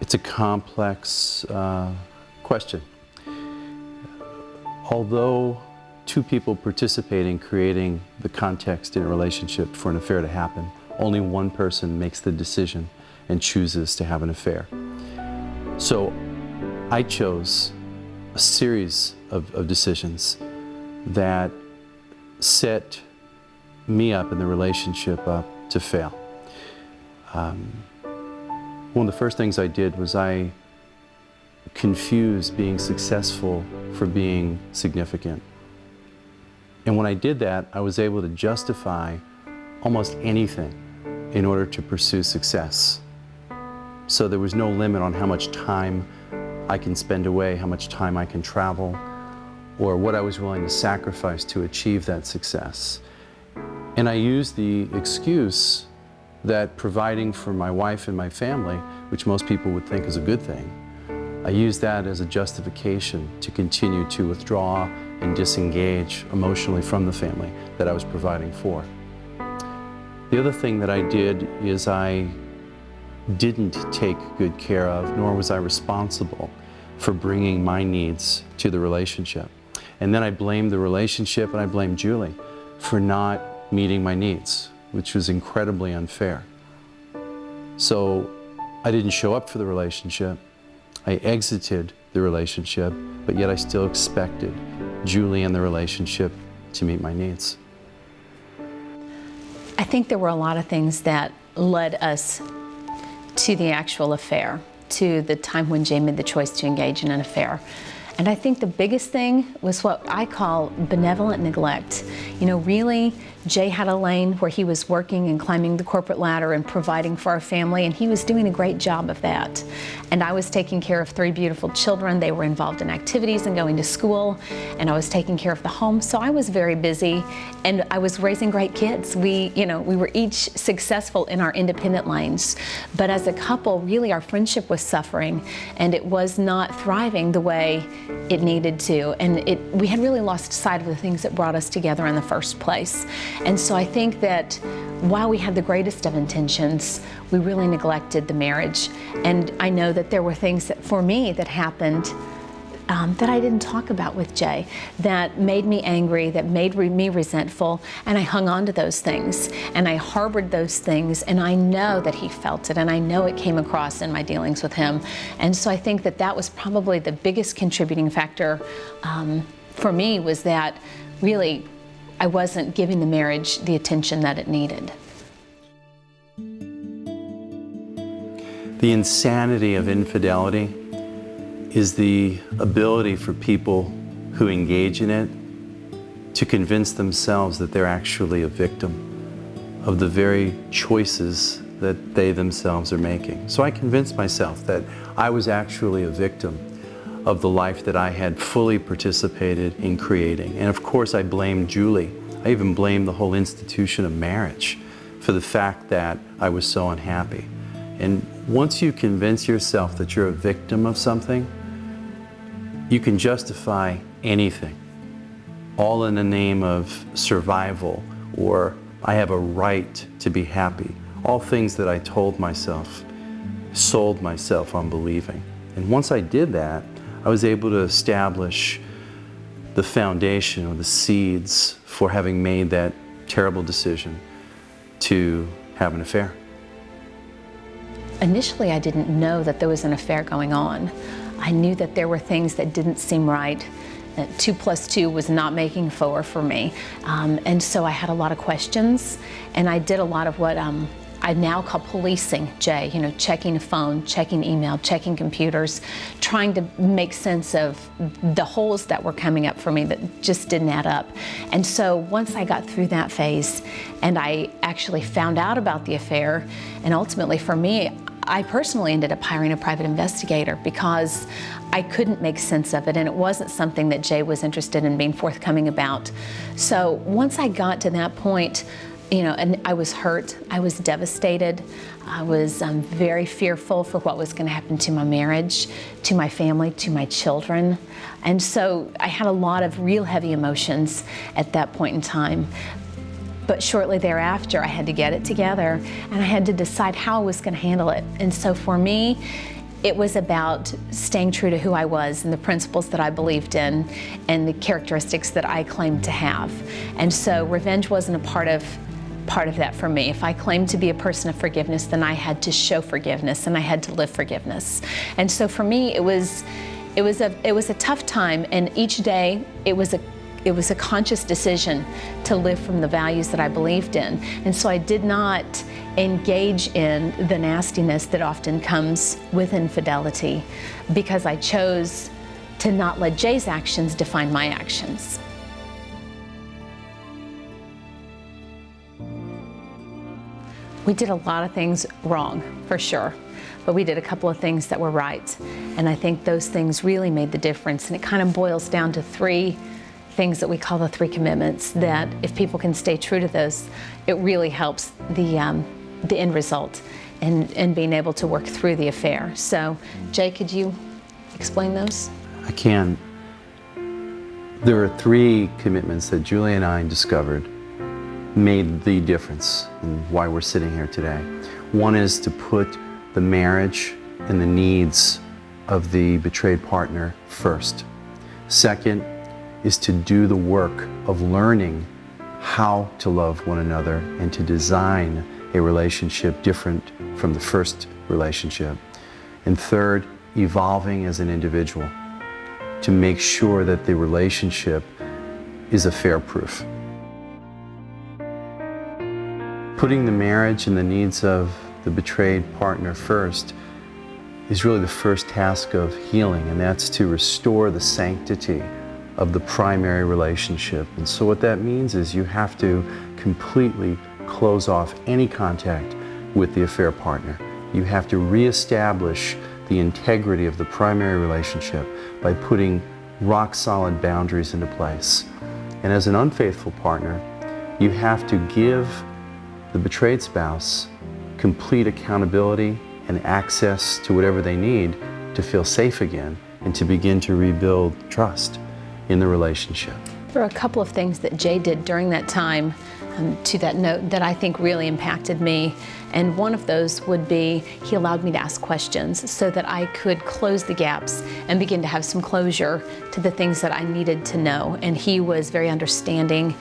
It's a complex question. Although two people participate in creating the context in a relationship for an affair to happen, only one person makes the decision and chooses to have an affair. So I chose a series of decisions that set me up and the relationship up to fail. One of the first things I did was I confused being successful for being significant. And when I did that, I was able to justify almost anything in order to pursue success. So there was no limit on how much time I can spend away, how much time I can travel, or what I was willing to sacrifice to achieve that success. And I used the excuse that providing for my wife and my family, which most people would think is a good thing, I used that as a justification to continue to withdraw and disengage emotionally from the family that I was providing for. The other thing that I did is I didn't take good care of, nor was I responsible for bringing my needs to the relationship. And then I blamed the relationship and I blamed Julie for not meeting my needs, which was incredibly unfair. So I didn't show up for the relationship. I exited the relationship, but yet I still expected Julie and the relationship to meet my needs. I think there were a lot of things that led us to the actual affair, to the time when Jay made the choice to engage in an affair. And I think the biggest thing was what I call benevolent neglect. You know, really, Jay had a lane where he was working and climbing the corporate ladder and providing for our family, and he was doing a great job of that. And I was taking care of 3 beautiful children. They were involved in activities and going to school, and I was taking care of the home. So I was very busy, and I was raising great kids. We were each successful in our independent lanes. But as a couple, really our friendship was suffering, and it was not thriving the way it needed to, and we had really lost sight of the things that brought us together in the first place. And so I think that while we had the greatest of intentions, we really neglected the marriage. And I know that there were things that, for me, that happened that I didn't talk about with Jay, that made me angry, that made me resentful, and I hung on to those things, and I harbored those things, and I know that he felt it, and I know it came across in my dealings with him. And so I think that that was probably the biggest contributing factor for me, was that really I wasn't giving the marriage the attention that it needed. The insanity of infidelity is the ability for people who engage in it to convince themselves that they're actually a victim of the very choices that they themselves are making. So I convinced myself that I was actually a victim of the life that I had fully participated in creating. And of course I blamed Julie. I even blamed the whole institution of marriage for the fact that I was so unhappy. And once you convince yourself that you're a victim of something, you can justify anything, all in the name of survival, or I have a right to be happy. All things that I told myself, sold myself on believing. And once I did that, I was able to establish the foundation or the seeds for having made that terrible decision to have an affair. Initially, I didn't know that there was an affair going on. I knew that there were things that didn't seem right, that 2 + 2 was not making 4 for me. And so I had a lot of questions, and I did a lot of what I now call policing Jay, checking a phone, checking email, checking computers, trying to make sense of the holes that were coming up for me that just didn't add up. And so once I got through that phase and I actually found out about the affair, and ultimately for me, I personally ended up hiring a private investigator because I couldn't make sense of it, and it wasn't something that Jay was interested in being forthcoming about. So once I got to that point, and I was hurt, I was devastated, I was very fearful for what was going to happen to my marriage, to my family, to my children. And so I had a lot of real heavy emotions at that point in time. But shortly thereafter, I had to get it together, and I had to decide how I was going to handle it. And so for me, it was about staying true to who I was and the principles that I believed in and the characteristics that I claimed to have. And so revenge wasn't a part of that for me. If I claimed to be a person of forgiveness, then I had to show forgiveness and I had to live forgiveness. And so for me, it was a tough time, and each day it was a conscious decision to live from the values that I believed in. And so I did not engage in the nastiness that often comes with infidelity, because I chose to not let Jay's actions define my actions. We did a lot of things wrong, for sure, but we did a couple of things that were right. And I think those things really made the difference. And it kind of boils down to three things that we call the three commitments, that if people can stay true to those, it really helps the end result and being able to work through the affair. So, Jay, could you explain those? I can. There are three commitments that Julie and I discovered made the difference in why we're sitting here today. One is to put the marriage and the needs of the betrayed partner first. Second is to do the work of learning how to love one another and to design a relationship different from the first relationship. And third, evolving as an individual to make sure that the relationship is affair-proof. Putting the marriage and the needs of the betrayed partner first is really the first task of healing, and that's to restore the sanctity of the primary relationship. And so what that means is you have to completely close off any contact with the affair partner. You have to reestablish the integrity of the primary relationship by putting rock-solid boundaries into place. And as an unfaithful partner, you have to give the betrayed spouse complete accountability and access to whatever they need to feel safe again and to begin to rebuild trust in the relationship. There are a couple of things that Jay did during that time, to that note, that I think really impacted me. And one of those would be he allowed me to ask questions so that I could close the gaps and begin to have some closure to the things that I needed to know. And he was very understanding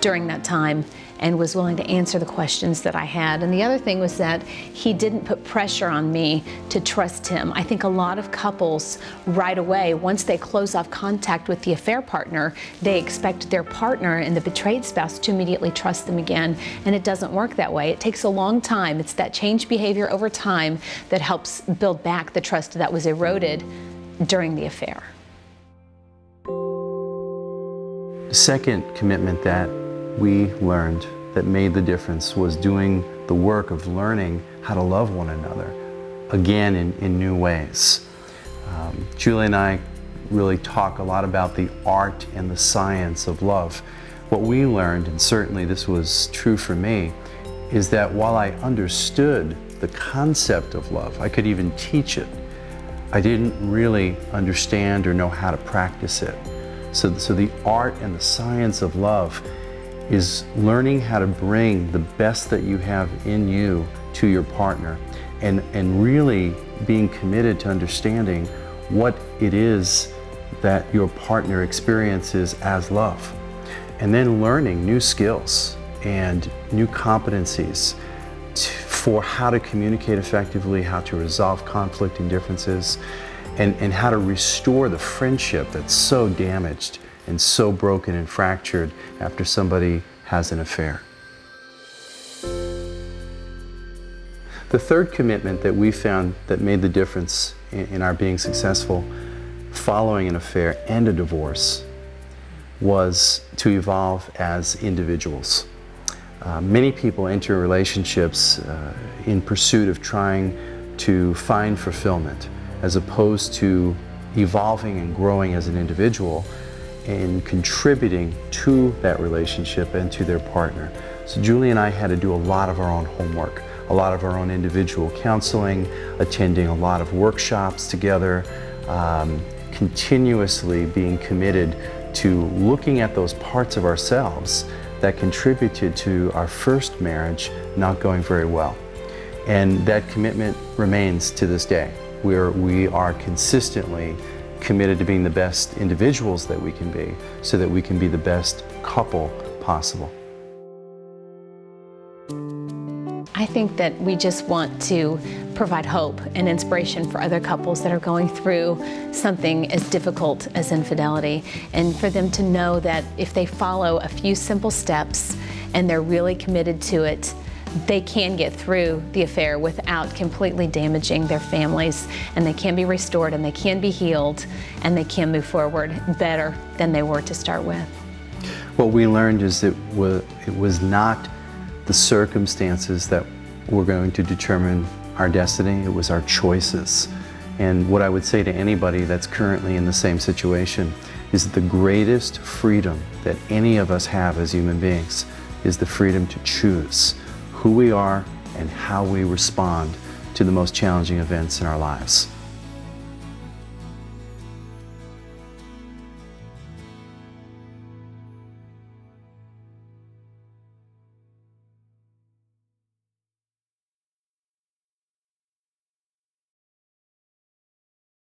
during that time and was willing to answer the questions that I had. And the other thing was that he didn't put pressure on me to trust him. I think a lot of couples right away, once they close off contact with the affair partner, they expect their partner and the betrayed spouse to immediately trust them again. And it doesn't work that way. It takes a long time. It's that changed behavior over time that helps build back the trust that was eroded during the affair. The second commitment that we learned that made the difference was doing the work of learning how to love one another, again in new ways. Julie and I really talk a lot about the art and the science of love. What we learned, and certainly this was true for me, is that while I understood the concept of love, I could even teach it, I didn't really understand or know how to practice it. So the art and the science of love is learning how to bring the best that you have in you to your partner and really being committed to understanding what it is that your partner experiences as love. And then learning new skills and new competencies for how to communicate effectively, how to resolve conflict and differences, and how to restore the friendship that's so damaged and so broken and fractured after somebody has an affair. The third commitment that we found that made the difference in our being successful following an affair and a divorce was to evolve as individuals. Many people enter relationships in pursuit of trying to find fulfillment, as opposed to evolving and growing as an individual and contributing to that relationship and to their partner. So Julie and I had to do a lot of our own homework, a lot of our own individual counseling, attending a lot of workshops together, continuously being committed to looking at those parts of ourselves that contributed to our first marriage not going very well. And that commitment remains to this day. we are consistently committed to being the best individuals that we can be, so that we can be the best couple possible. I think that we just want to provide hope and inspiration for other couples that are going through something as difficult as infidelity, and for them to know that if they follow a few simple steps and they're really committed to it, they can get through the affair without completely damaging their families, and they can be restored, and they can be healed, and they can move forward better than they were to start with. What we learned is that it was not the circumstances that were going to determine our destiny, it was our choices. And what I would say to anybody that's currently in the same situation is that the greatest freedom that any of us have as human beings is the freedom to choose who we are and how we respond to the most challenging events in our lives.